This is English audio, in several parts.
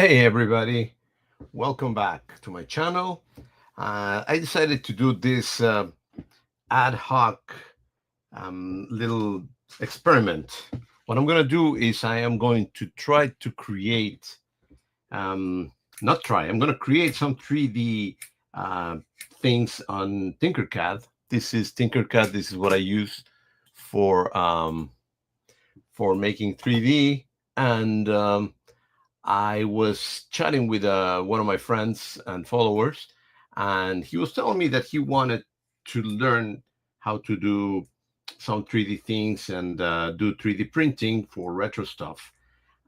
Hey everybody, welcome back to my channel. I decided to do this ad hoc little experiment. What I'm going to do is I am going to try to create, not try, I'm going to create some 3D uh, things on Tinkercad. This is Tinkercad. This is what I use for um, for making 3D. And I was chatting with one of my friends and followers, and he was telling me that he wanted to learn how to do some 3D things and do 3D printing for retro stuff,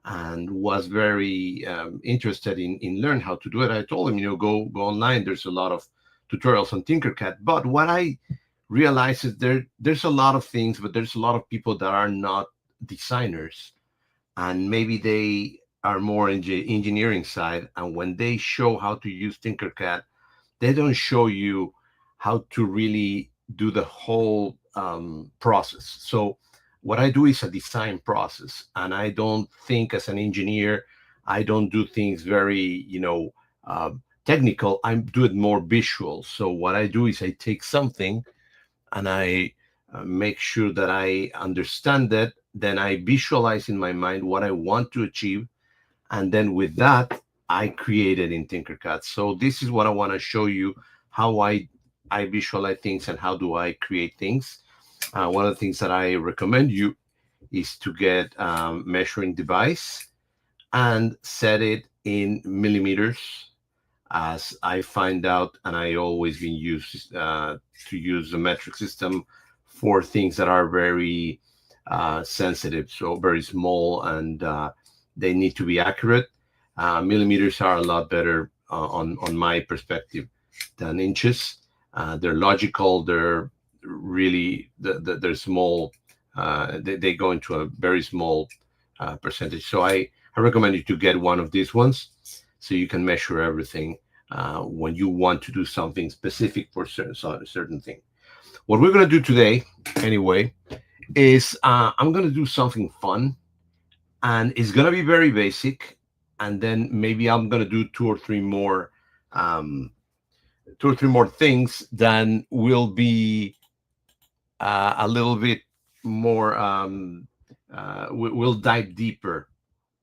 and was very interested in learn how to do it. I told him, go online. There's a lot of tutorials on Tinkercad. But what I realized is there's a lot of things, but there's a lot of people that are not designers, and maybe they are more in the engineering side. And when they show how to use Tinkercad, they don't show you how to really do the whole process. So what I do is a design process, and I don't think as an engineer. I don't do things very, uh, technical. I do it more visual. So what I do is I take something and I make sure that I understand it. Then I visualize in my mind what I want to achieve, and then with that, I create it in Tinkercad. So this is what I want to show you: how I visualize things and how do I create things. One of the things that I recommend you is to get measuring device and set it in millimeters, as I find out, and I always been used to use the metric system for things that are very sensitive, so very small, and they need to be accurate. Millimeters are a lot better on my perspective than inches. They're logical. They're really they're small. They go into a very small percentage. So I recommend you to get one of these ones so you can measure everything when you want to do something specific for certain thing. What we're going to do today, anyway, is I'm going to do something fun, and it's going to be very basic. And then maybe I'm going to do um, two or three more things. Then will be a little bit more. We'll dive deeper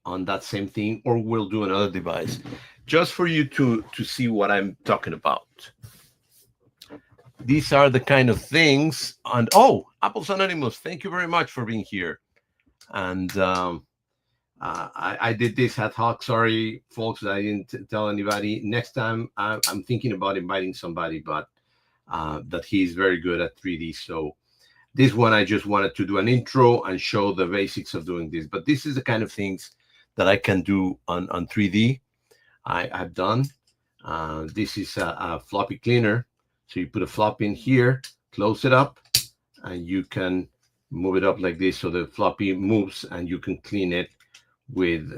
on that same thing, or we'll do another device, just for you to see what I'm talking about. These are the kind of things. And oh, Apples Anonymous, thank you very much for being here. And I did this ad hoc. Sorry, folks, I didn't tell anybody. Next time, I'm thinking about inviting somebody, but that he's very good at 3D. So this one, I just wanted to do an intro and show the basics of doing this. But this is the kind of things that I can do on 3D. I've done. This is a floppy cleaner. So you put a floppy in here, close it up, and you can move it up like this so the floppy moves, and you can clean it with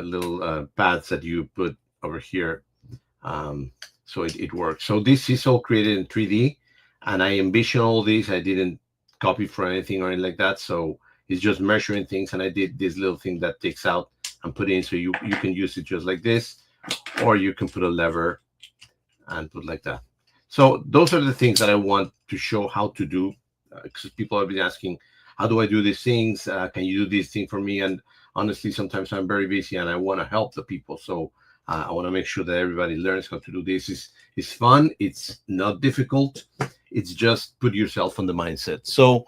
little pads that you put over here. So it works. So this is all created in 3D, and I envision all this. I didn't copy from anything or anything like that. So it's just measuring things, and I did this little thing that takes out and put in, so you can use it just like this, or you can put a lever and put like that. So those are the things that I want to show how to do, because people have been asking, how do I do these things? Can you do this thing for me? And honestly, sometimes I'm very busy and I want to help the people. So I want to make sure that everybody learns how to do this. It's fun. It's not difficult. It's just put yourself on the mindset. So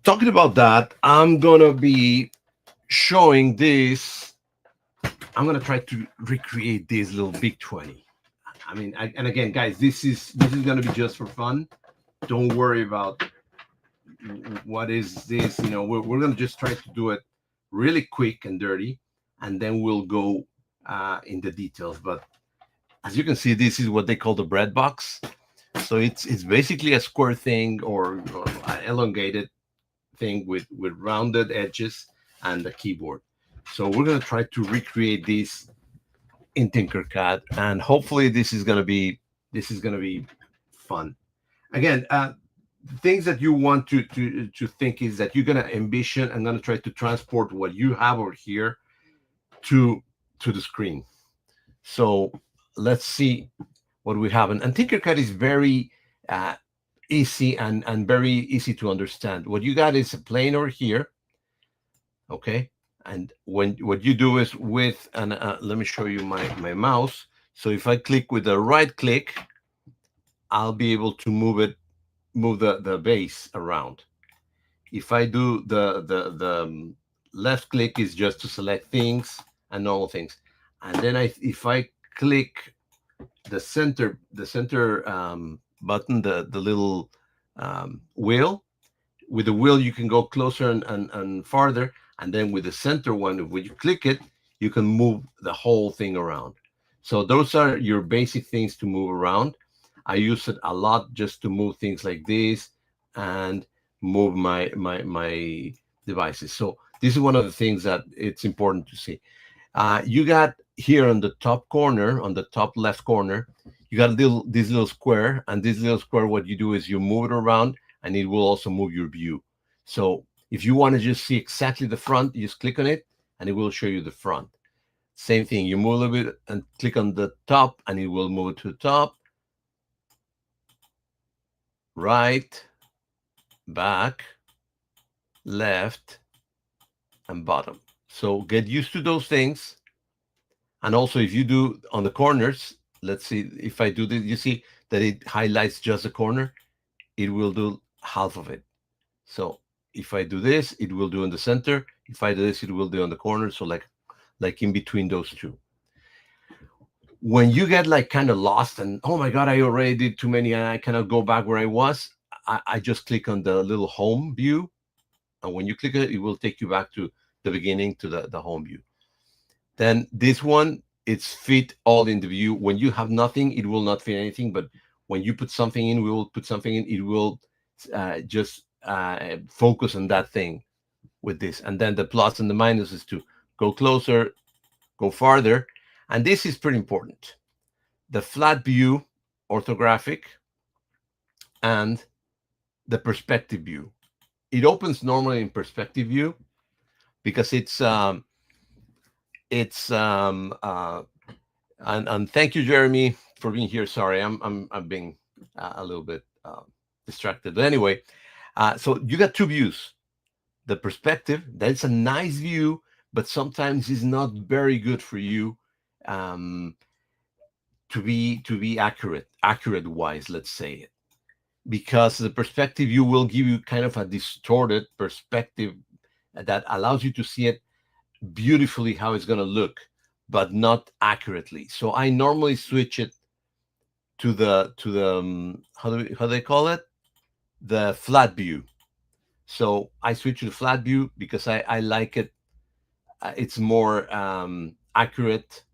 talking about that, I'm going to be showing this. I'm going to try to recreate this little Big 20. I mean, and again, guys, this is going to be just for fun. Don't worry about what is this. We're going to just try to do it really quick and dirty, and then we'll go in the details. But as you can see, this is what they call the bread box. So it's basically a square thing, or an elongated thing with rounded edges and a keyboard. So we're going to try to recreate this in Tinkercad, and hopefully this is going to be fun. Again, things that you want to think is that you're going to envision and going to try to transport what you have over here to to the screen. So let's see what we have. And Tinkercad is very easy and very easy to understand. What you got is a plane over here, okay? And what you do is with, and let me show you my mouse. So if I click with the right click, I'll be able to move the base around. If I do the left click is just to select things and normal things. And then if I click the center button, the little wheel, with the wheel you can go closer and farther, and then with the center one, when you click it, you can move the whole thing around. So those are your basic things to move around. I use it a lot just to move things like this and move my devices. So this is one of the things that it's important to see. You got here on the top corner, on the top left corner, you got this little square, and this little square, what you do is you move it around, and it will also move your view. So if you want to just see exactly the front, you just click on it, and it will show you the front. Same thing, you move a little bit and click on the top, and it will move it to the top, right, back, left, and bottom. So get used to those things. And also, if you do on the corners, let's see, if I do this, you see that it highlights just the corner. It will do half of it. So if I do this, it will do in the center. If I do this, it will do on the corner. So like in between those two. When you get like kind of lost and, oh my God, I already did too many and I cannot go back where I was, I just click on the little home view. And when you click it, it will take you back to the beginning, to the home view. Then this one, it's fit all in the view. When you have nothing, it will not fit anything. But when you put something in, we will put something in, it will just focus on that thing with this. And then the plus and the minus is to go closer, go farther. And this is pretty important. The flat view, orthographic, and the perspective view. It opens normally in perspective view because and thank you, Jeremy, for being here. Sorry, I'm being a little bit distracted. But anyway, so you got two views. The perspective, that's a nice view, but sometimes it's not very good for you to be accurate wise, let's say it. Because the perspective view will give you kind of a distorted perspective that allows you to see it beautifully how it's going to look, but not accurately. So I normally switch it to the how do they call it, the flat view. So I switch to the flat view because I like it. It's more accurate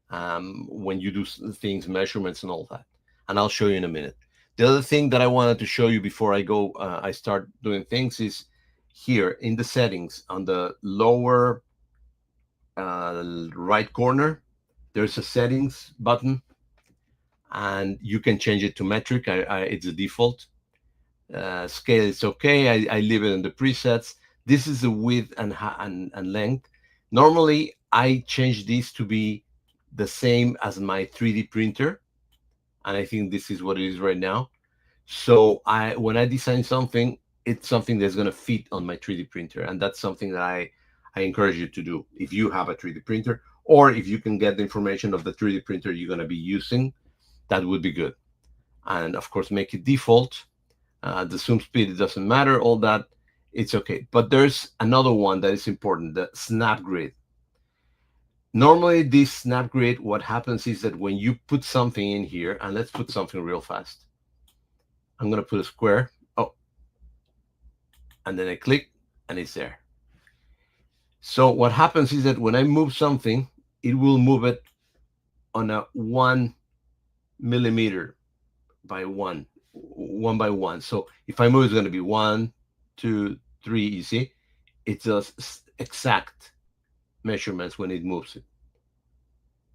when you do things, measurements, and all that. And I'll show you in a minute. The other thing that I wanted to show you before I go, I start doing things, is here in the settings on the lower right corner, there's a settings button, and you can change it to metric. It's the default. Scale is okay. I leave it in the presets. This is the width and length. Normally, I change this to be the same as my 3D printer, and I think this is what it is right now. So when I design something, it's something that's going to fit on my 3D printer, and that's something that I encourage you to do if you have a 3D printer, or if you can get the information of the 3D printer you're going to be using, that would be good. And of course, make it default. The zoom speed, it doesn't matter, all that, it's okay. But there's another one that is important, the snap grid. Normally, this snap grid, what happens is that when you put something in here, and let's put something real fast. I'm going to put a square. Oh, and then I click, and it's there. So what happens is that when I move something, it will move it on a 1 millimeter by one by one. So if I move, it's going to be 1, 2, 3. You see, it does exact measurements when it moves it.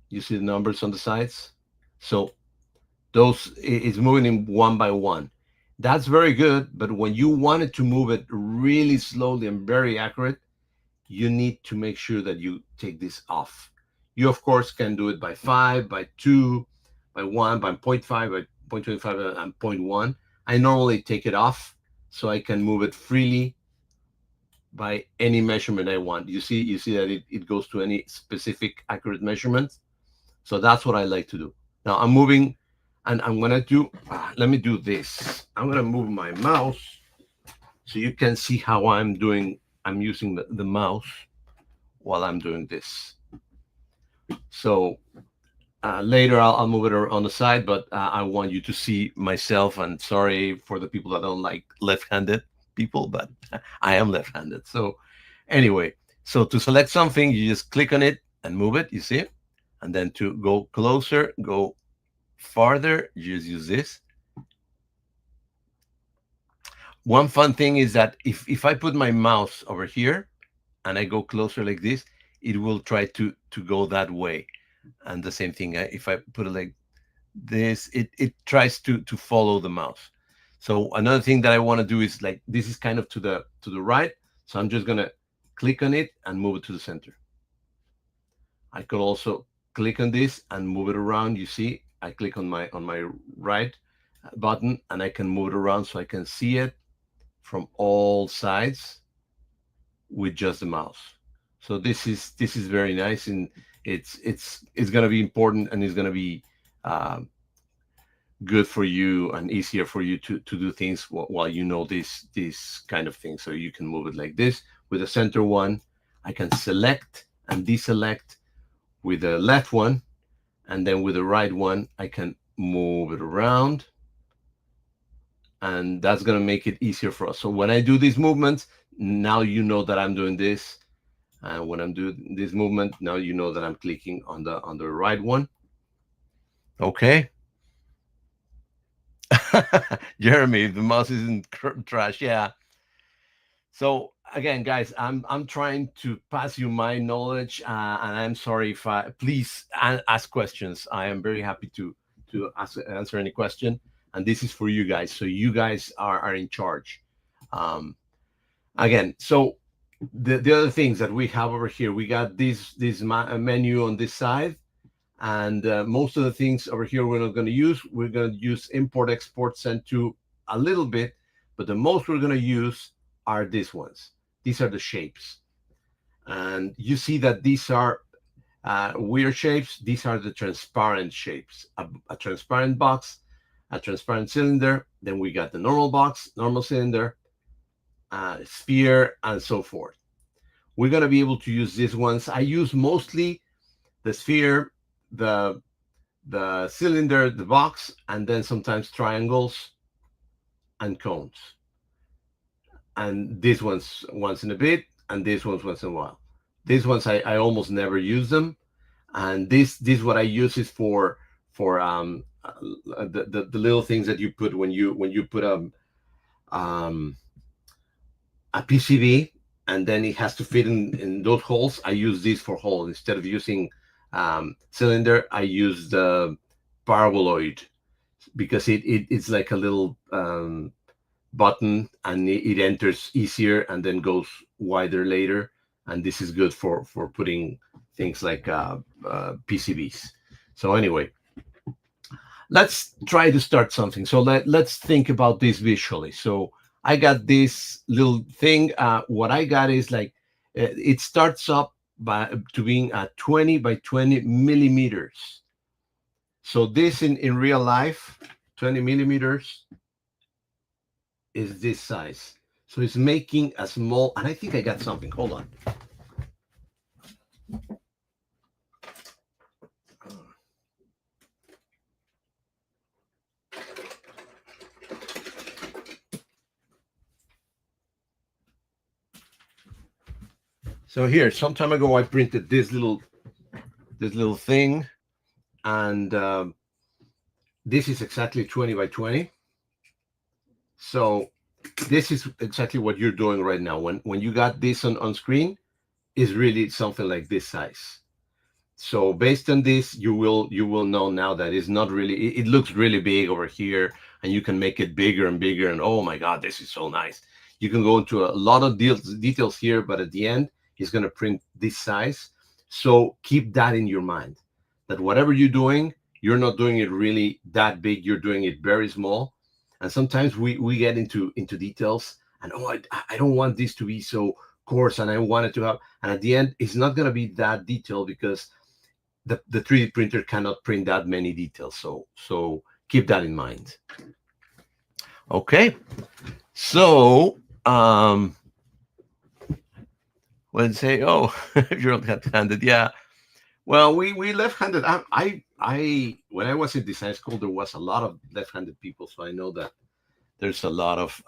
You see the numbers on the sides. So those, it's moving in 1 by 1. That's very good. But when you wanted to move it really slowly and very accurate, you need to make sure that you take this off. You of course can do it by 5, by 2, by 1, by point 0.5, by 0.25, and point 0.1. I normally take it off so I can move it freely by any measurement I want. You see that it goes to any specific accurate measurement. So that's what I like to do. Now I'm moving, and I'm gonna do, let me do this. I'm gonna move my mouse so you can see how I'm using the mouse while I'm doing this. So later I'll move it on the side, but I want you to see myself. And sorry for the people that don't like left-handed people, but I am left-handed. So anyway, so to select something, you just click on it and move it. You see it, and then to go closer, go farther, you just use this. One fun thing is that if I put my mouse over here and I go closer like this, it will try to go that way. And the same thing, if I put it like this, it tries to follow the mouse. So another thing that I want to do is, like, this is kind of to the right, so I'm just gonna click on it and move it to the center. I could also click on this and move it around. You see, I click on my right button and I can move it around so I can see it from all sides with just the mouse. So this is very nice, and it's going to be important, and it's going to be good for you and easier for you to do things while you know this kind of thing. So you can move it like this. With the center one, I can select and deselect with the left one, and then with the right one, I can move it around, and that's going to make it easier for us. So when I do these movements, now you know that I'm doing this. And when I'm doing this movement, now you know that I'm clicking on the right one. Okay. Jeremy, the mouse is in trash. Yeah. So again, guys, I'm trying to pass you my knowledge, and I'm sorry if I please ask questions. I am very happy to answer any question, and this is for you guys. So you guys are in charge. Again, so the other things that we have over here, we got this menu on this side, and most of the things over here we're not going to use. We're going to use import, export, send to a little bit, but the most we're going to use are these ones. These are the shapes, and you see that these are weird shapes. These are the transparent shapes. A transparent box, a transparent cylinder. Then we got the normal box, normal cylinder, sphere, and so forth. We're going to be able to use these ones. I use mostly the sphere, the cylinder, the box, and then sometimes triangles and cones. And these ones once in a bit, and these ones once in a while. These ones I almost never use them, and this what I use is for the little things that you put when you put a PCB, and then it has to fit in those holes. I use this for holes instead of using cylinder. I use the paraboloid because it's like a little button, and it enters easier and then goes wider later. And this is good for putting things like PCBs. So anyway, let's try to start something. So let's think about this visually. So I got this little thing. What I got is like, it starts up to being 20 by 20 millimeters. So this in real life, 20 millimeters is this size. So it's making a small, and I think I got something. Hold on. So here, some time ago, I printed this little thing, and this is exactly 20 by 20. So this is exactly what you're doing right now. When you got this on screen, is really something like this size. So based on this, you will know now that it's not really, it looks really big over here, and you can make it bigger and bigger, and oh my God, this is so nice. You can go into a lot of details here, but at the end, it's going to print this size. So keep that in your mind, that whatever you're doing, you're not doing it really that big. You're doing it very small. And sometimes we get into details, and oh, I don't want this to be so coarse, and I want it to have. And at the end, it's not going to be that detailed because the 3D printer cannot print that many details. So keep that in mind. Okay. So let's say, oh, if you're left-handed, yeah. Well, we left-handed. I when I was in design school, there was a lot of left-handed people, so I know that there's a lot of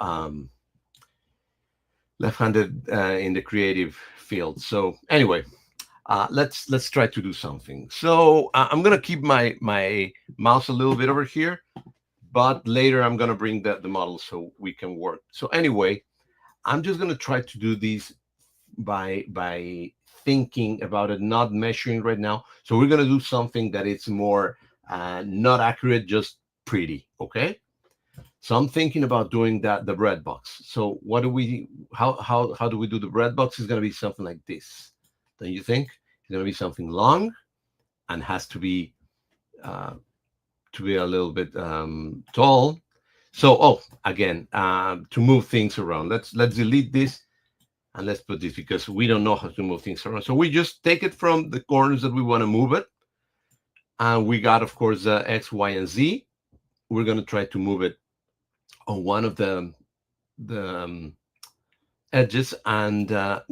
left-handed in the creative field. So anyway, let's try to do something. So I'm gonna keep my mouse a little bit over here, but later I'm gonna bring the model so we can work. So anyway, I'm just gonna try to do these by thinking about it, not measuring right now. So we're gonna do something that it's more not accurate, just pretty. Okay. So I'm thinking about doing that the bread box. So what do we how do we do the bread box? Is gonna be something like this. Don't you think? It's gonna be something long and has uh, to be a little bit tall. So oh, again, to move things around. Let's delete this and let's put this because we don't know how to move things around. So we just take it from the corners that we want to move it, and we got, of course, X, Y, and Z. We're going to try to move it on one of the edges, and to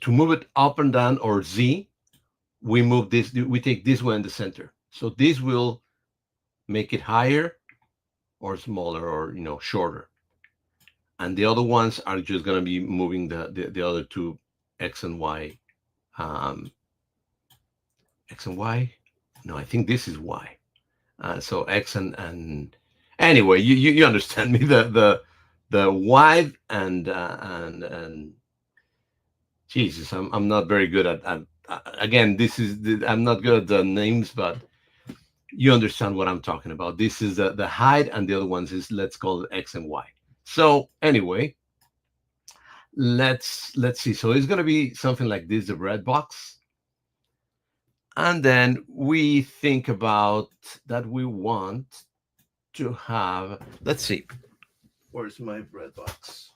move it up and down or Z, we move this. We take this one in the center. So this will make it higher or smaller or shorter, and the other ones are just going to be moving the other two X and Y. Um, X and Y. No, I think this is Y. So X and anyway, you understand me. The Y and Jesus, I'm not very good at again. I'm not good at the names, but you understand what I'm talking about. This is the height, and the other ones is, let's call it X and Y. So anyway, let's see. So it's gonna be something like this, the red box. And then we think about that we want to have, let's see, where's my bread box?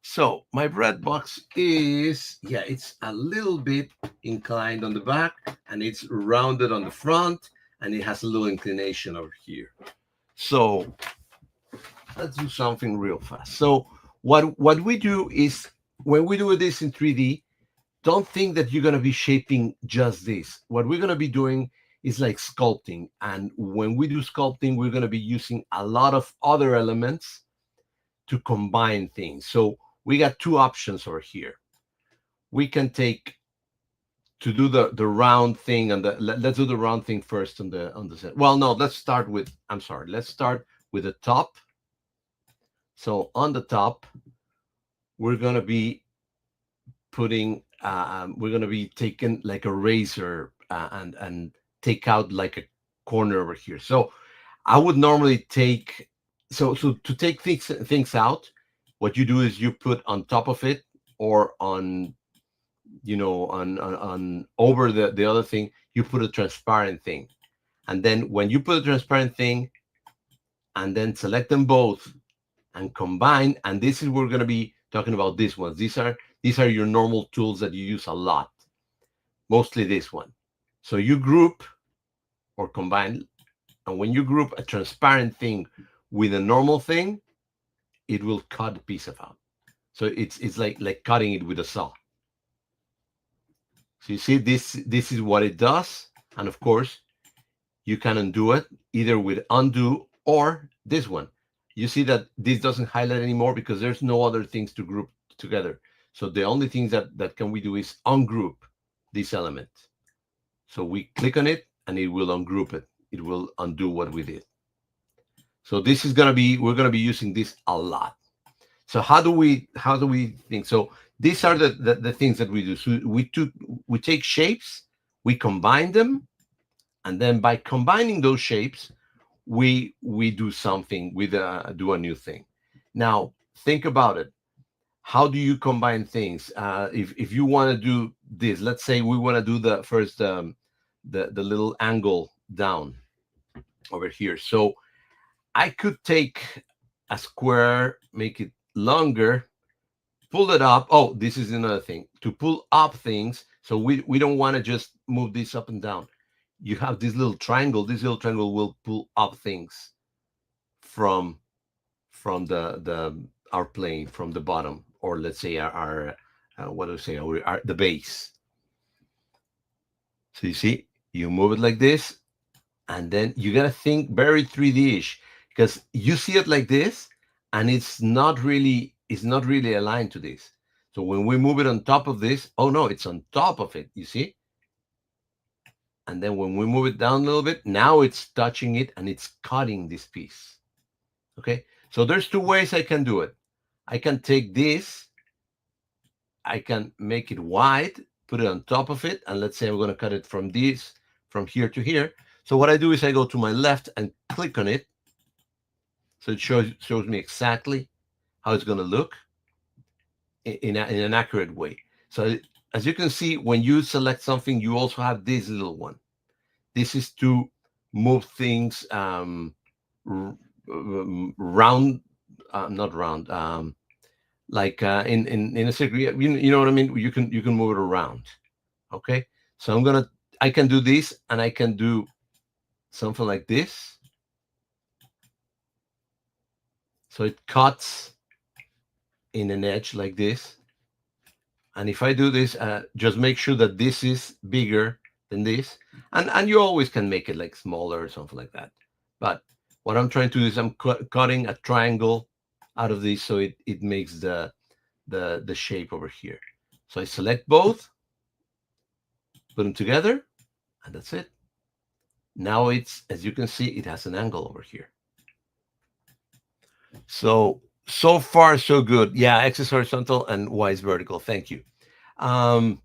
So my bread box is, yeah, it's a little bit inclined on the back and it's rounded on the front and it has a little inclination over here. So let's do something real fast. So what we do is when we do this in 3D, don't think that you're going to be shaping just this. What we're going to be doing is like sculpting. And when we do sculpting, we're going to be using a lot of other elements to combine things. So we got two options over here. We can take to do the round thing, and let's do the round thing first on the set. Well, no, let's start with, I'm sorry, let's start with the top. So on the top, we're going to be putting we're going to be taking like a razor and take out like a corner over here. So I would normally take, so to take things out, what you do is you put on top of it or on on over the other thing, you put a transparent thing, and then when you put a transparent thing and then select them both and combine, and this is we're going to be talking about these ones. These are your normal tools that you use a lot, mostly this one. So you group or combine, and when you group a transparent thing with a normal thing, it will cut a piece of out. So it's like cutting it with a saw. So you see this is what it does, and of course you can undo it either with undo or this one. You see that this doesn't highlight anymore because there's no other things to group together. So the only things that can we do is ungroup this element. So we click on it and it will ungroup it. It will undo what we did. So this is we're gonna be using this a lot. So how do we think? So these are the things that we do. So we take shapes, we combine them, and then by combining those shapes, we do something, we do a new thing. Now think about it. how do you combine things? If you want to do this, let's say we want to do the first the little angle down over here. So I could take a square, make it longer, pull it up. Oh, this is another thing. To pull up things, so we don't want to just move this up and down. You have this little triangle. This little triangle will pull up things from the our plane from the bottom, or let's say our what do I say, the base. So you see, you move it like this, and then you gotta think very 3D-ish, because you see it like this, and it's not really aligned to this. So when we move it on top of this, oh no, it's on top of it. You see, and then when we move it down a little bit, now it's touching it and it's cutting this piece. Okay, so there's two ways I can do it. I can take this, I can make it wide, put it on top of it, and let's say I'm going to cut it from here to here. So what I do is I go to my left and click on it, so it shows me exactly how it's going to look in an accurate way. So as you can see, when you select something, you also have this little one. This is to move things round, not round, like in a circle. You know what I mean? You can move it around. Okay, so I can do this, and I can do something like this. So it cuts in an edge like this. And if I do this, just make sure that this is bigger than this. And you always can make it like smaller or something like that. But what I'm trying to do is I'm cutting a triangle out of this, so it makes the shape over here. So I select both, put them together, and that's it. Now it's, as you can see, it has an angle over here. So far so good. Yeah, X is horizontal and Y is vertical. Thank you. Now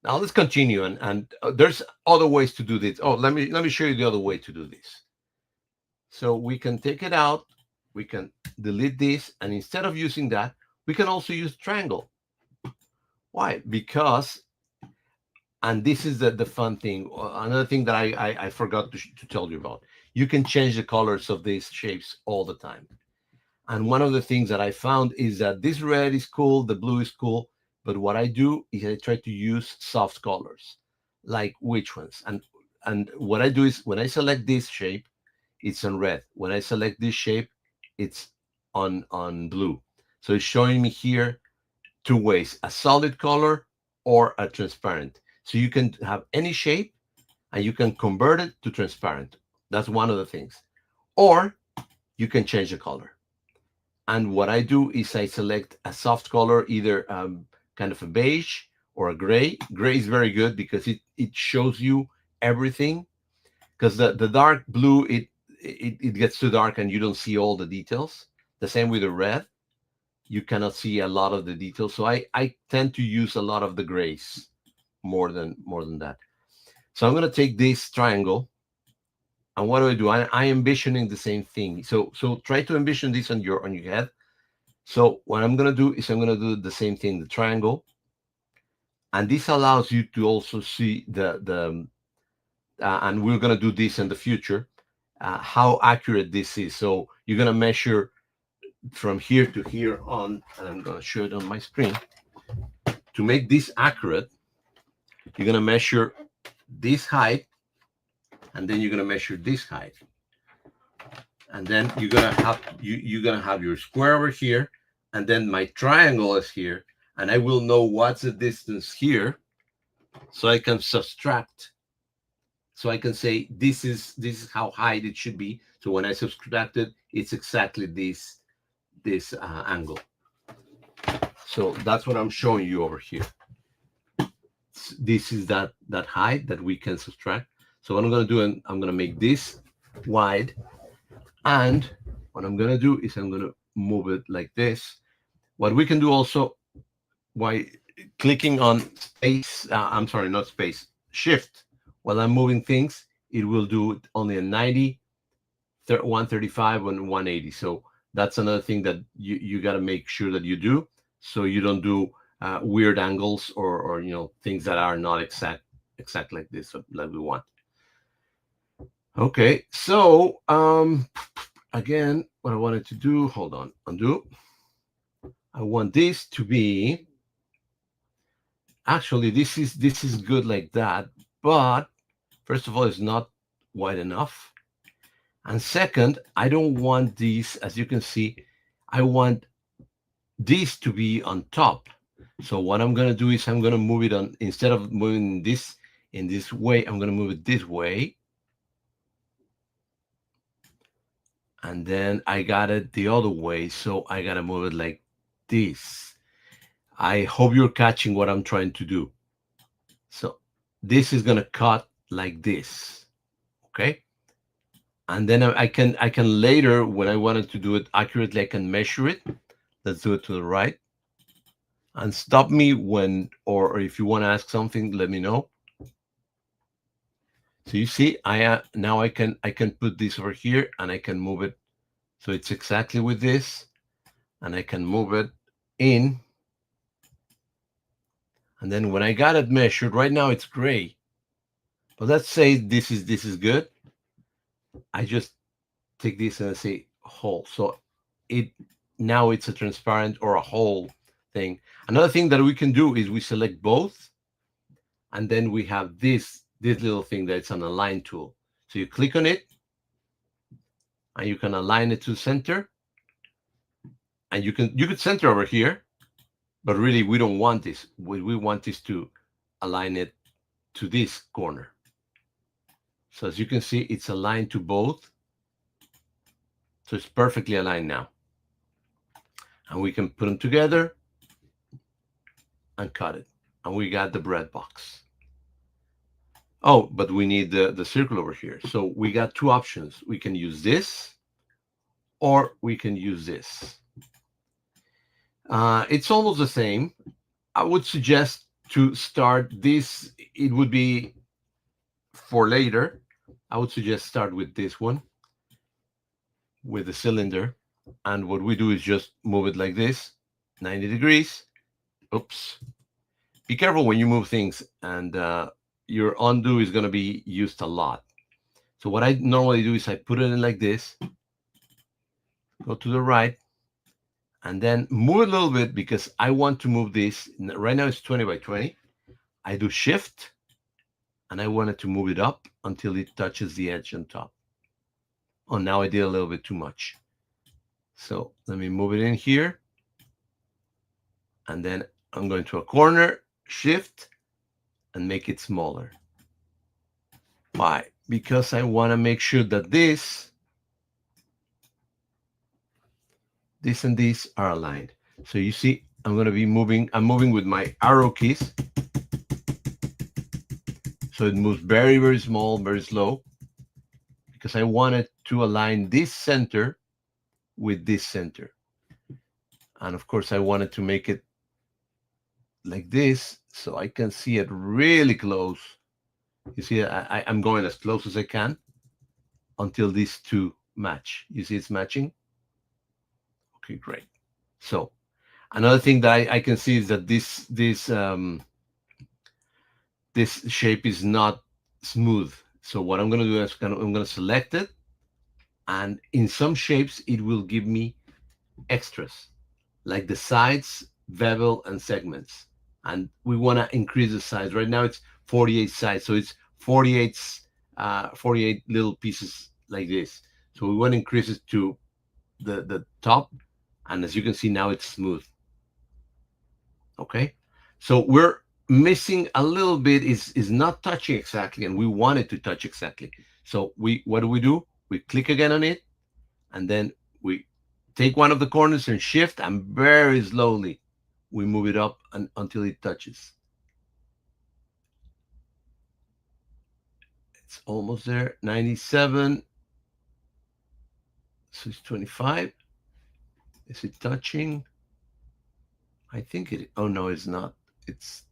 let's continue, and there's other ways to do this. Oh, let me show you the other way to do this. So we can take it out, we can delete this, and instead of using that, we can also use triangle. Why? Because, and this is the fun thing, another thing that I forgot to tell you about. You can change the colors of these shapes all the time. And one of the things that I found is that this red is cool, the blue is cool, but what I do is I try to use soft colors. Like which ones? And what I do is when I select this shape, it's on red. When I select this shape, it's on blue. So it's showing me here two ways: a solid color or a transparent. So you can have any shape and you can convert it to transparent. That's one of the things. Or you can change the color. And what I do is I select a soft color, either kind of a beige or a gray. Gray is very good because it shows you everything. Because the dark blue, it gets too dark and you don't see all the details. The same with the red. You cannot see a lot of the details. So I tend to use a lot of the grays more than that. So I'm going to take this triangle. And what do? I am envisioning the same thing. So try to envision this on your head. So what I'm going to do is I'm going to do the same thing, the triangle. And this allows you to also see and we're going to do this in the future, how accurate this is. So you're going to measure from here to here on, and I'm going to show it on my screen. To make this accurate, you're going to measure this height, and then you're going to measure this height. And then you're going to have your square over here, and then my triangle is here, and I will know what's the distance here, so I can subtract. So I can say this is how high it should be. So when I subtract it, it's exactly this angle. So that's what I'm showing you over here. This is that height that we can subtract. So what I'm going to do, I'm going to make this wide, and what I'm going to do is I'm going to move it like this. What we can do also, by clicking on space, I'm sorry, not space, shift, while I'm moving things, it will do it only a 90, 135, and 180. So That's another thing that you got to make sure that you do, so you don't do weird angles, or things that are not exact like this, like we want. Okay, so again, what I wanted to do, hold on, undo. I want this to be, actually this is good like that, but first of all, it's not wide enough. And second, I don't want these, as you can see, I want this to be on top. So what I'm going to do is I'm going to move it on, instead of moving this in this way, I'm going to move it this way. And then I got it the other way. So I got to move it like this. I hope you're catching what I'm trying to do. So this is going to cut like this. Okay. And then I can later, when I wanted to do it accurately, I can measure it. Let's do it to the right. And stop me when, or if you want to ask something, let me know. So you see, now I can put this over here, and I can move it so it's exactly with this, and I can move it in. And then when I got it measured, right now it's gray, but let's say this is good. I just take this and I say whole. So it now it's a transparent or a whole thing. Another thing that we can do is we select both, and then we have this little thing that's an align tool. So you click on it, and you can align it to center, and you could center over here, but really we don't want this. We want this to align it to this corner. So as you can see, it's aligned to both. So it's perfectly aligned now. And we can put them together and cut it. And we got the bread box. Oh, but we need the circle over here. So we got two options. We can use this, or we can use this. It's almost the same. I would suggest to start this. It would be for later. I would suggest start with this one, with the cylinder. And what we do is just move it like this, 90 degrees. Oops. Be careful when you move things, and your undo is going to be used a lot. So what I normally do is I put it in like this, go to the right, and then move a little bit, because I want to move this. Right now it's 20 by 20. I do shift, and I wanted to move it up until it touches the edge on top. Oh, now I did a little bit too much. So let me move it in here. And then I'm going to a corner, shift, and make it smaller. Why? Because I want to make sure that this and this are aligned. So you see, I'm going to be moving. I'm moving with my arrow keys. So it moves very, very small, very slow, because I wanted to align this center with this center. And of course, I wanted to make it like this so I can see it really close. You see, I'm going as close as I can until these two match. You see it's matching? Okay, great. So another thing that I can see is that this shape is not smooth. So what I'm going to do is I'm going to select it, and in some shapes it will give me extras, like the sides, bevel, and segments. And we want to increase the size. Right now it's 48 sides, so it's 48 little pieces like this. So we want to increase it to the top, and as you can see now it's smooth. Okay, so we're missing a little bit, is not touching exactly, and we want it to touch exactly. So what do? We click again on it, and then we take one of the corners and shift, and very slowly we move it up until it touches. It's almost there. 97. So it's 25. Is it touching? I think it. Oh no, it's not. It's.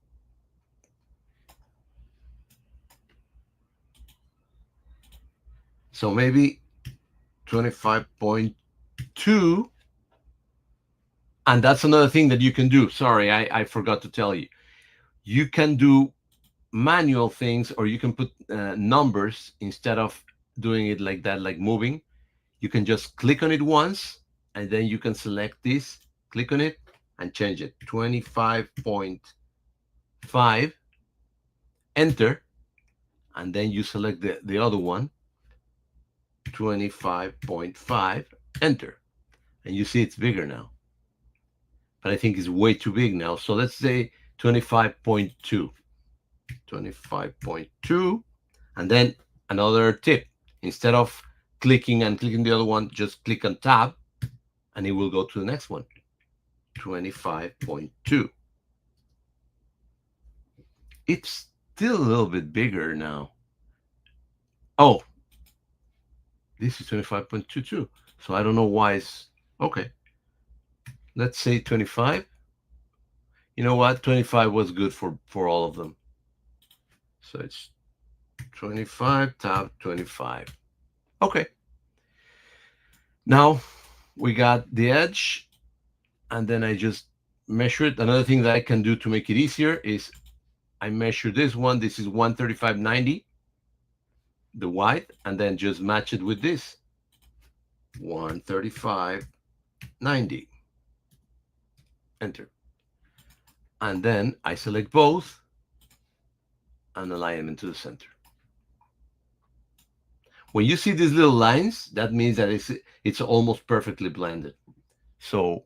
So maybe 25.2. 2, and that's another thing that you can do. Sorry, I forgot to tell you. You can do manual things, or you can put numbers instead of doing it like that, like moving. You can just click on it once, and then you can select this, click on it, and change it. 25.5, enter, and then you select the other one, 25.5, enter. And you see it's bigger now. But I think it's way too big now. So let's say 25.2. 25.2. And then another tip. Instead of clicking and clicking the other one, just click on tab and it will go to the next one. 25.2. It's still a little bit bigger now. Oh, this is 25.22. So I don't know why it's okay. Let's say 25. You know what? 25 was good for all of them. So it's 25, tab 25. Okay. Now we got the edge, and then I just measure it. Another thing that I can do to make it easier is I measure this one. This is 135.90, the white, and then just match it with this 135.90. Enter. And then I select both and align them into the center. When you see these little lines, that means that it's almost perfectly blended. So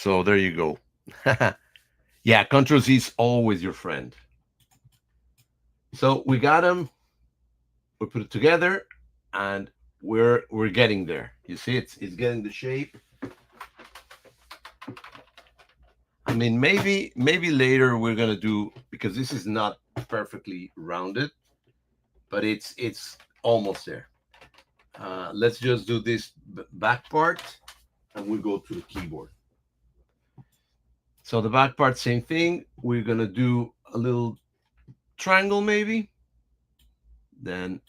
there you go. Yeah, Control Z is always your friend. So we got them. We put it together, and we're getting there. You see, it's getting the shape. I mean, maybe later we're gonna do, because this is not perfectly rounded, but it's almost there. Let's just do this back part, and we go to the keyboard. So the back part, same thing. We're gonna do a little triangle maybe. Then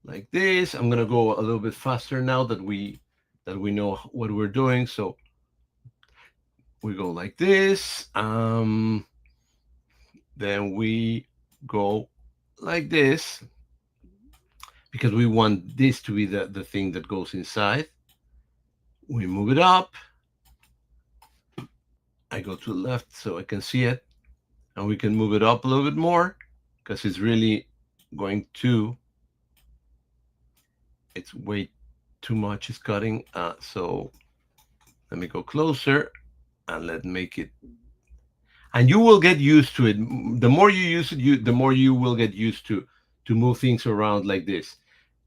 like this. I'm gonna go a little bit faster now that we know what we're doing. So we go like this. Then we go like this, because we want this to be the thing that goes inside. We move it up. I go to the left so I can see it, and we can move it up a little bit more because it's really going to, it's way too much, it's cutting. So let me go closer and let's make it, and you will get used to it. The more you use it, the more you will get used to move things around like this.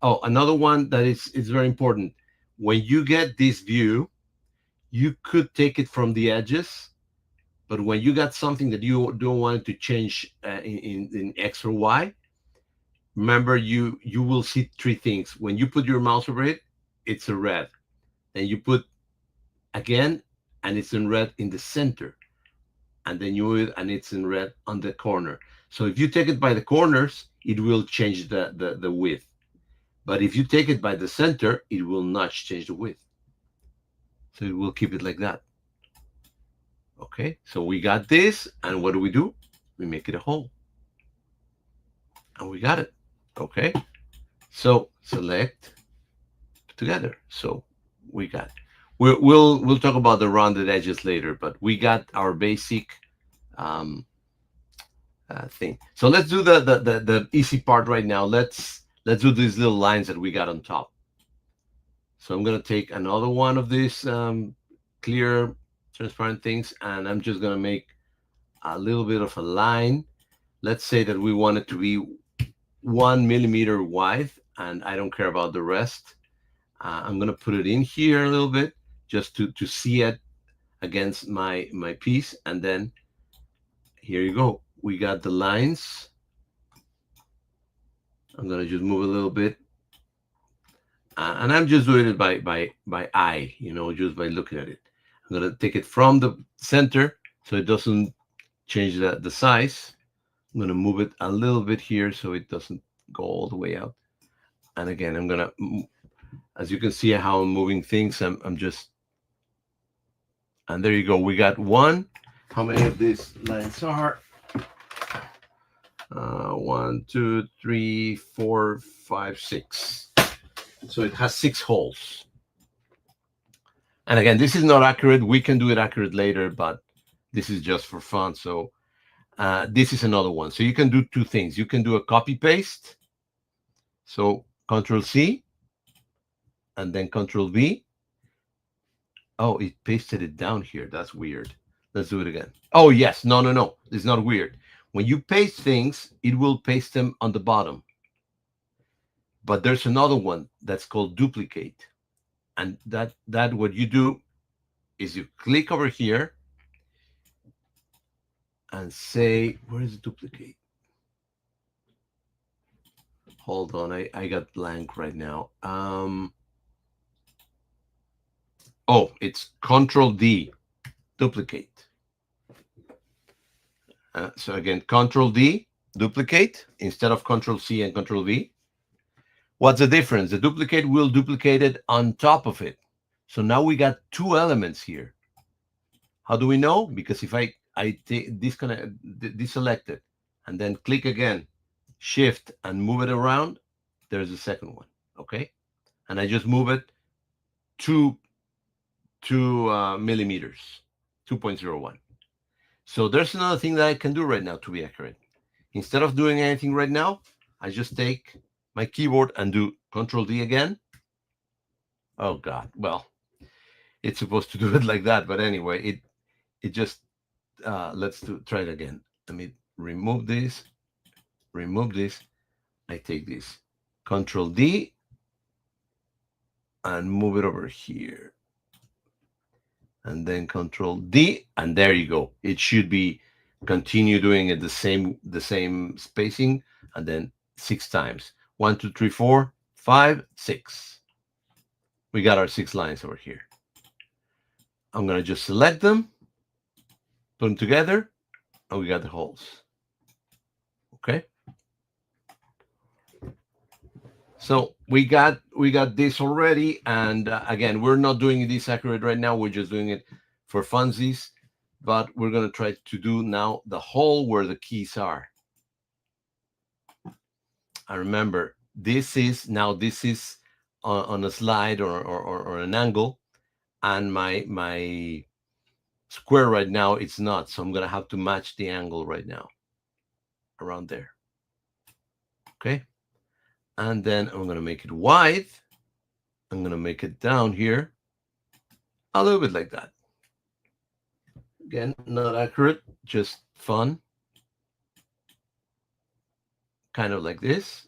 Oh, another one that is very important. When you get this view, you could take it from the edges, but when you got something that you don't want to change in X or Y, remember you will see three things. When you put your mouse over it, it's a red. Then you put again, and it's in red in the center. And then you move it, and it's in red on the corner. So if you take it by the corners, it will change the width. But if you take it by the center, it will not change the width. So it will keep it like that. Okay, so we got this, and what do? We make it a hole. And we got it. Okay, so select together. So we got it. We'll talk about the rounded edges later, but we got our basic thing. So let's do the easy part right now. Let's do these little lines that we got on top. So I'm gonna take another one of these clear transparent things, and I'm just gonna make a little bit of a line. Let's say that we want it to be 1 millimeter wide, and I don't care about the rest. I'm gonna put it in here a little bit just to see it against my piece, and then here you go. We got the lines. I'm gonna just move a little bit, and I'm just doing it by eye, just by looking at it. I'm gonna take it from the center so it doesn't change the size. I'm gonna move it a little bit here so it doesn't go all the way out. And again, I'm gonna As you can see how I'm moving things, I'm just, and there you go. We got one. How many of these lines are? 1, 2, 3, 4, 5, 6. So it has 6 holes. And again, this is not accurate. We can do it accurate later, but this is just for fun. So this is another one. So you can do two things. You can do a copy paste. So Control C and then Control V. Oh, it pasted it down here. That's weird. Let's do it again. Oh, yes. No, no, no. It's not weird. When you paste things, it will paste them on the bottom. But there's another one that's called duplicate. And that what you do is you click over here and say, where is the duplicate? Hold on, I got blank right now. Oh, it's Control D, duplicate. So again, Control D, duplicate, instead of Control C and Control V. What's the difference? The duplicate will duplicate it on top of it. So now we got two elements here. How do we know? Because if I deselect it and then click again, shift and move it around, there's a second one. Okay. And I just move it two millimeters, 2.01. So there's another thing that I can do right now to be accurate. Instead of doing anything right now, I just take my keyboard and do Control D again. Oh God, well, it's supposed to do it like that, but anyway, it just let's try it again. Let me remove this. I take this, Control D, and move it over here, and then Control D, and there you go. It should be continue doing it the same spacing, and then 6 times. 1, 2, 3, 4, 5, 6. We got our 6 lines over here. I'm gonna just select them, put them together, and we got the holes. Okay. So we got this already, and again, we're not doing this accurate right now. We're just doing it for funsies, but we're gonna try to do now the hole where the keys are. And remember, this is on a slide or an angle, and my square right now it's not. So I'm gonna have to match the angle right now around there. Okay. And then I'm going to make it wide. I'm going to make it down here a little bit like that. Again, not accurate, just fun. Kind of like this.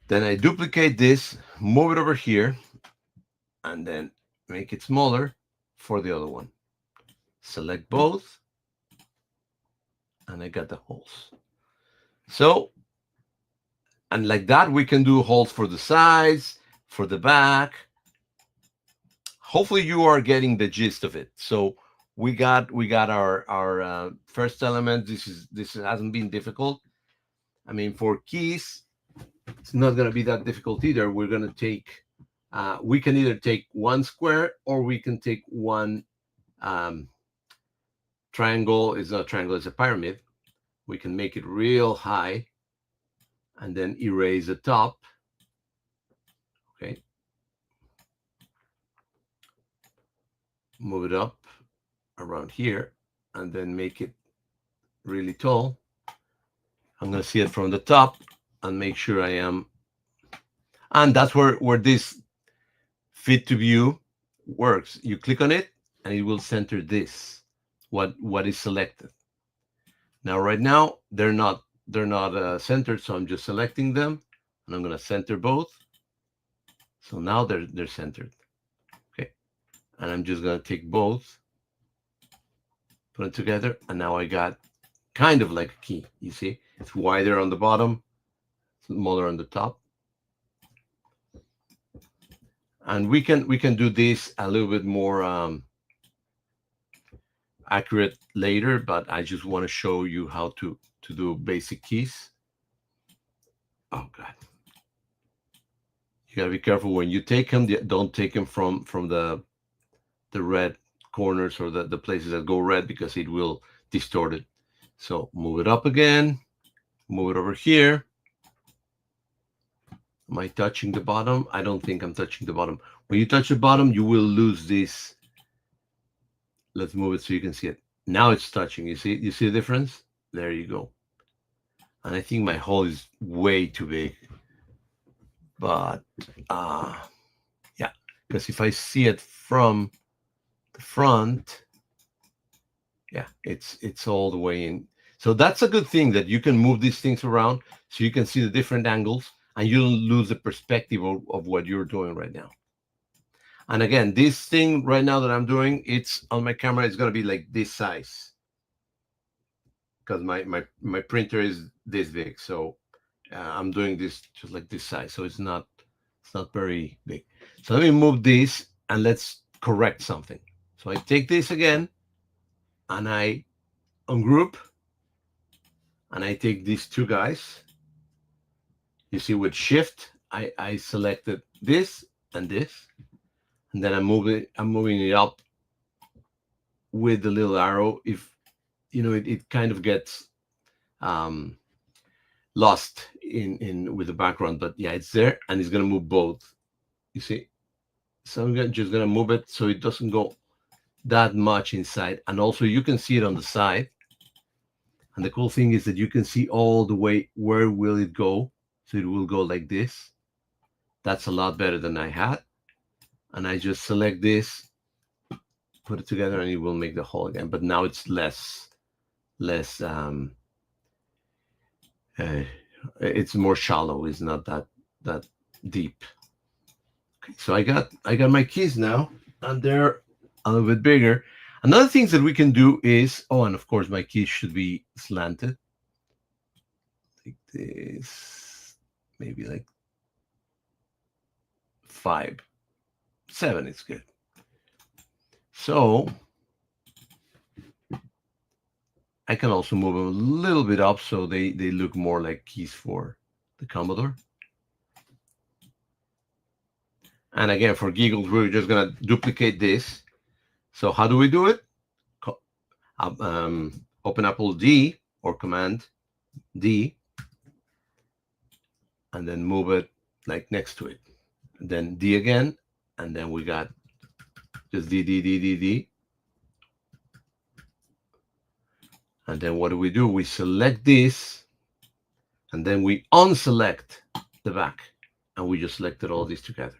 Then I duplicate this, move it over here, and then make it smaller for the other one. Select both, and I got the holes. So, and like that, we can do holes for the sides, for the back. Hopefully you are getting the gist of it. So we got our first element. This hasn't been difficult. I mean, for keys, it's not going to be that difficult either. We're going to take we can either take one square or we can take one triangle. It's not a triangle, it's a pyramid. We can make it real high and then erase the top. Okay. Move it up around here and then make it really tall. I'm going to see it from the top and make sure I am. And that's where this fit to view works. You click on it and it will center this, what is selected. Now, right now, they're not centered, so I'm just selecting them and I'm going to center both. So now they're centered. Okay. And I'm just going to take both, put it together, and now I got kind of like a key. You see, it's wider on the bottom, smaller on the top. And we can do this a little bit more accurate later, but I just want to show you how to do basic keys. Oh God. You gotta be careful when you take them. Don't take them from the red corners or the places that go red, because it will distort it. So move it up again, move it over here. Am I touching the bottom? I don't think I'm touching the bottom. When you touch the bottom, you will lose this. Let's move it so you can see it. Now it's touching. You see the difference? There you go. And I think my hole is way too big. But yeah, because if I see it from the front, yeah, it's all the way in. So that's a good thing, that you can move these things around so you can see the different angles and you don't lose the perspective of what you're doing right now. And again, this thing right now that I'm doing, it's on my camera, it's going to be like this size, because my printer is this big. So I'm doing this just like this size. So it's not very big. So let me move this and let's correct something. So I take this again and I ungroup, and I take these two guys. You see, with shift, I selected this and this, and then I'm moving it up with the little arrow. If you know, it kind of gets lost in with the background, but yeah, it's there, and it's gonna move both. You see, so I'm just gonna move it so it doesn't go that much inside, and also you can see it on the side. And the cool thing is that you can see all the way where will it go. So it will go like this. That's a lot better than I had. And I just select this, put it together, and it will make the hole again. But now it's less it's more shallow. It's not that deep. Okay, so I got my keys now, and they're a little bit bigger. Another thing that we can do is, oh, and of course my keys should be slanted. Like this, maybe like 5, 7 is good. So I can also move them a little bit up so they look more like keys for the Commodore. And again, for giggles, we're just going to duplicate this. So how do we do it? Open Apple D or Command D, and then move it like next to it. And then D again, and then we got just D, D, D, D, D. And then what do? We select this, and then we unselect the back, and we just selected all these together.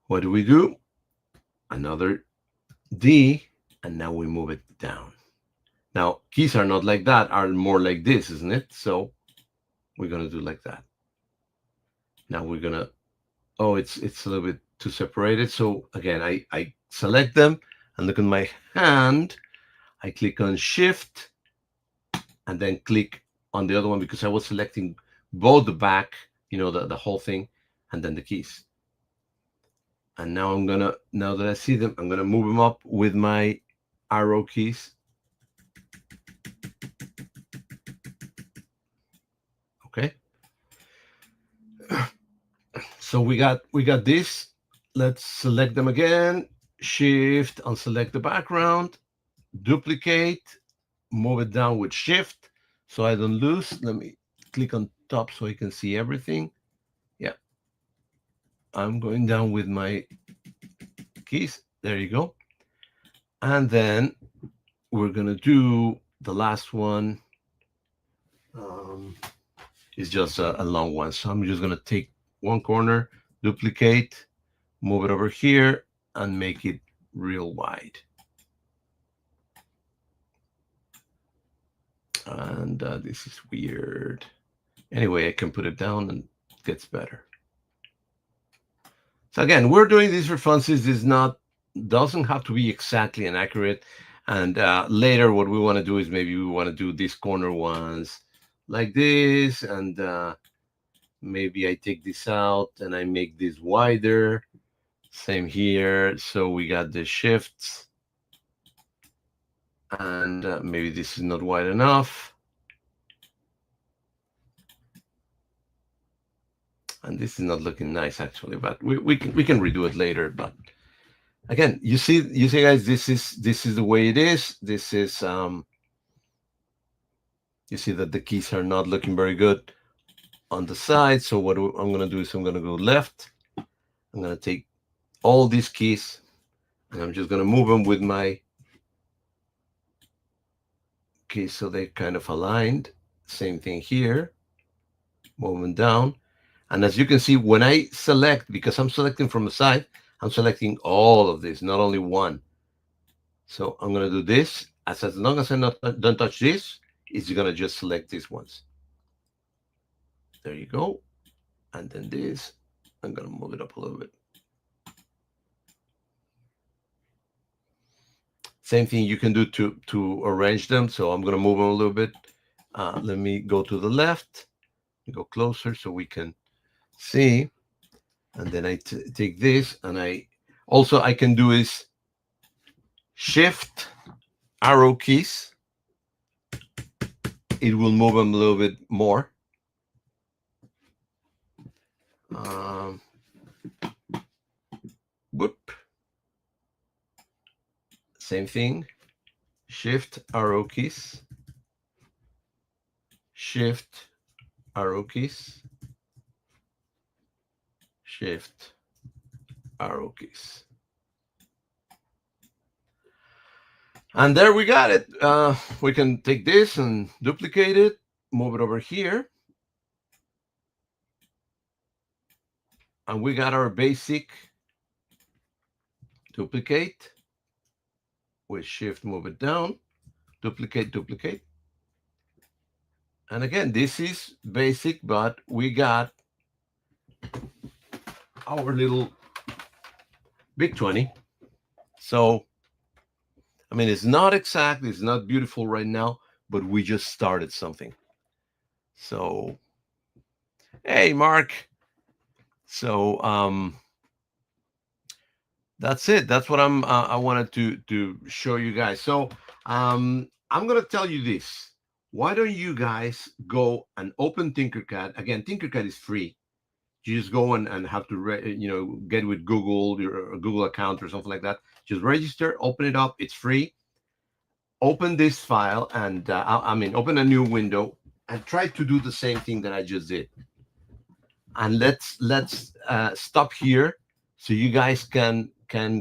What do? Another D, and now we move it down. Now, keys are not like that, are more like this, isn't it? So we're going to do like that. Now we're going to, oh, it's a little bit too separated. So again, I select them, and look at my hand. I click on Shift, and then click on the other one, because I was selecting both the back, the whole thing, and then the keys. And now now that I see them, I'm gonna move them up with my arrow keys. Okay. So we got this. Let's select them again. Shift, unselect the background, duplicate, move it down with Shift so I don't lose. Let me click on top so I can see everything. Yeah. I'm going down with my keys. There you go. And then we're going to do the last one. It's just a long one. So I'm just going to take one corner, duplicate, move it over here, and make it real wide. And this is weird. Anyway, I can put it down and it gets better. So again, we're doing this for funsies. This doesn't have to be exactly and accurate. And later, what we want to do is maybe we want to do these corner ones like this, and maybe I take this out and I make this wider. Same here. So we got the shifts, and maybe this is not wide enough. And this is not looking nice actually, but we can redo it later. But again, you see guys, this is the way it is. This is you see that the keys are not looking very good on the side. So what I'm gonna do is I'm gonna go left. I'm gonna take all these keys and I'm just gonna move them with my keys so they kind of aligned. Same thing here, moving down. And as you can see, when I select, because I'm selecting from the side, I'm selecting all of this, not only one. So I'm going to do this. As long as I don't touch this, it's going to just select these ones. There you go. And then this, I'm going to move it up a little bit. Same thing you can do to arrange them. So I'm going to move them a little bit. Let me go to the left, go closer so we can see. And then I take this, and I can do is shift arrow keys. It will move them a little bit more. Whoop. Same thing. Shift arrow keys. Shift arrow keys. Shift arrow keys. And there we got it. We can take this and duplicate it, move it over here. And we got our basic duplicate. With shift, move it down, duplicate, duplicate. And again, this is basic, but we got our little big 20. So, I mean, it's not exact, it's not beautiful right now, but we just started something. So, hey, Mark. So, that's it. That's what I wanted to show you guys. So, I'm gonna tell you this. Why don't you guys go and open Tinkercad? Again, Tinkercad is free. You just go and have to get with Google, your Google account or something like that. Just register, open it up. It's free. Open this file and open a new window and try to do the same thing that I just did. And let's stop here so you guys can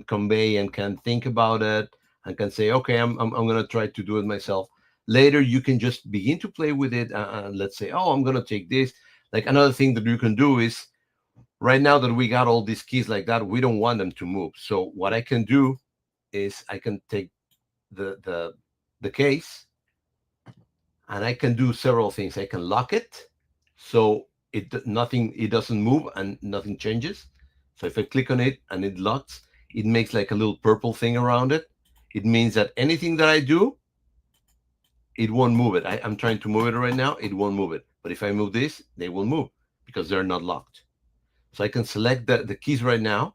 convey and can think about it and can say, okay, I'm gonna try to do it myself. Later, you can just begin to play with it. And let's say, oh, I'm gonna take this. Like another thing that you can do is, right now that we got all these keys like that, we don't want them to move. So what I can do is I can take the case and I can do several things. I can lock it so it doesn't move and nothing changes. So if I click on it and it locks, it makes like a little purple thing around it. It means that anything that I do, it won't move it. I'm trying to move it right now, it won't move it. But if I move this, they will move because they're not locked. So I can select the keys right now.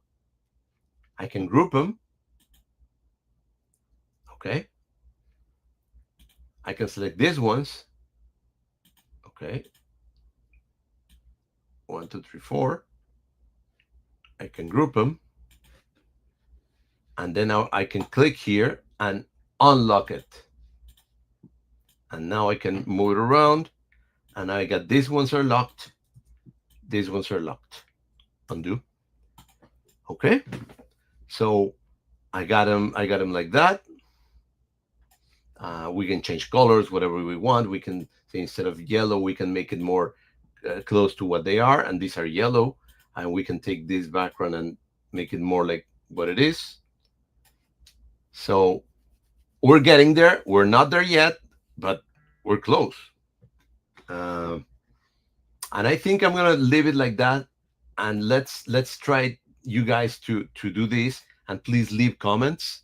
I can group them. Okay. I can select these ones. Okay. 1, 2, 3, 4. I can group them. And then now I can click here and unlock it. And now I can move it around. And I got these ones are locked. These ones are locked. Undo. Okay. So I got them like that. We can change colors, whatever we want. We can say instead of yellow, we can make it more close to what they are. And these are yellow. And we can take this background and make it more like what it is. So we're getting there. We're not there yet, but we're close. And I think I'm gonna leave it like that. And let's try you guys to do this. And please leave comments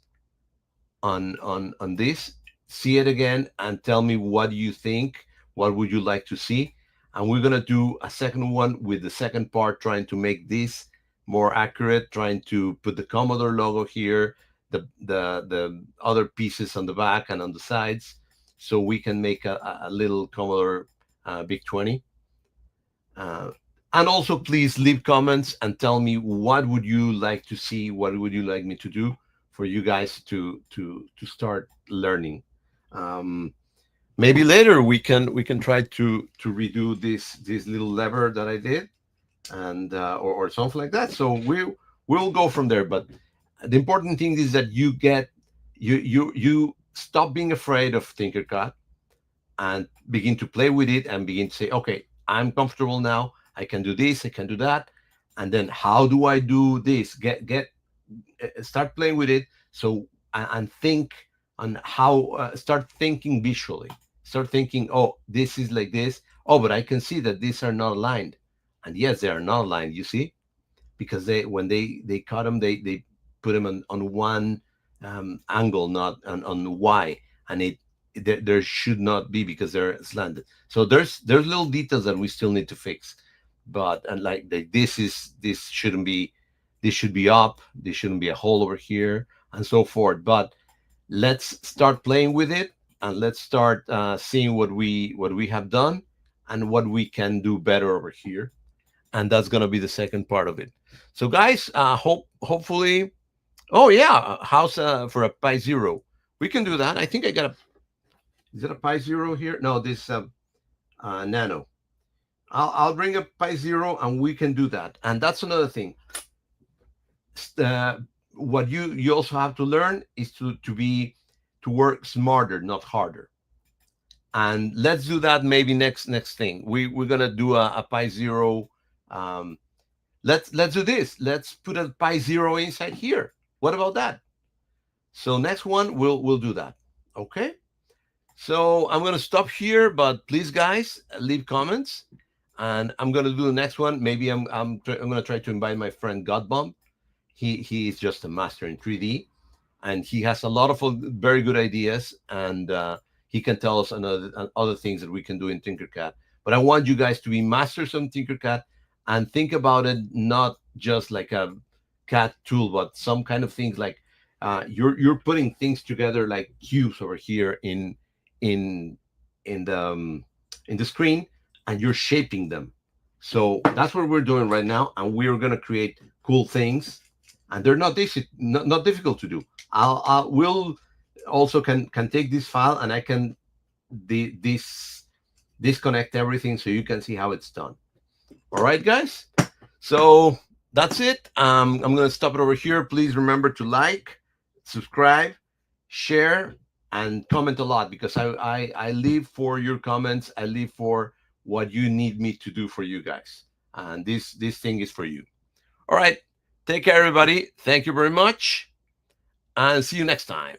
on this. See it again and tell me what you think. What would you like to see? And we're gonna do a second one with the second part, trying to make this more accurate, trying to put the Commodore logo here, the other pieces on the back and on the sides, so we can make a little Commodore Big 20. And also, please leave comments and tell me what would you like to see, what would you like me to do for you guys to start learning. Um, Maybe later we can try to redo this little lever that I did, and or something like that. So we'll go from there. But the important thing is that you stop being afraid of Tinkercad and begin to play with it and begin to say, okay, I'm comfortable now. I can do this. I can do that. And then how do I do this? Get start playing with it. So and think on how start thinking visually. Start thinking, oh, this is like this. Oh, but I can see that these are not aligned. And yes, they are not aligned. You see, because they when they cut them, they put them on one angle, not on y, and there should not be because they're slanted. So there's little details that we still need to fix, but and this shouldn't be, this should be up, this shouldn't be a hole over here, and so forth. But let's start playing with it, and let's start seeing what we have done and what we can do better over here, and that's gonna be the second part of it. So, guys, hopefully, oh yeah, house for a Pi Zero, we can do that. I think I got a. Is it a Pi Zero here? No, this Nano. I'll bring a Pi Zero, and we can do that. And that's another thing. What you also have to learn is to work smarter, not harder. And let's do that maybe next thing. We're gonna do a Pi Zero. Um, let's do this. Let's put a Pi Zero inside here. What about that? So next one we'll do that. Okay. So I'm gonna stop here, but please, guys, leave comments, and I'm gonna do the next one. Maybe I'm gonna try to invite my friend Godbomb. He is just a master in 3D, and he has a lot of very good ideas, and he can tell us other things that we can do in Tinkercad. But I want you guys to be masters on Tinkercad and think about it not just like a CAD tool, but some kind of things like you're putting things together like cubes over here in in the um, in the screen, and you're shaping them. So that's what we're doing right now, and we're gonna create cool things, and they're not difficult to do. I'll will also can take this file, and I can this disconnect everything so you can see how it's done. All right, guys. So that's it. I'm gonna stop it over here. Please remember to like, subscribe, share, and comment a lot, because I live for your comments. I live for what you need me to do for you guys, and this thing is for you. All right. Take care, everybody. Thank you very much, and see you next time.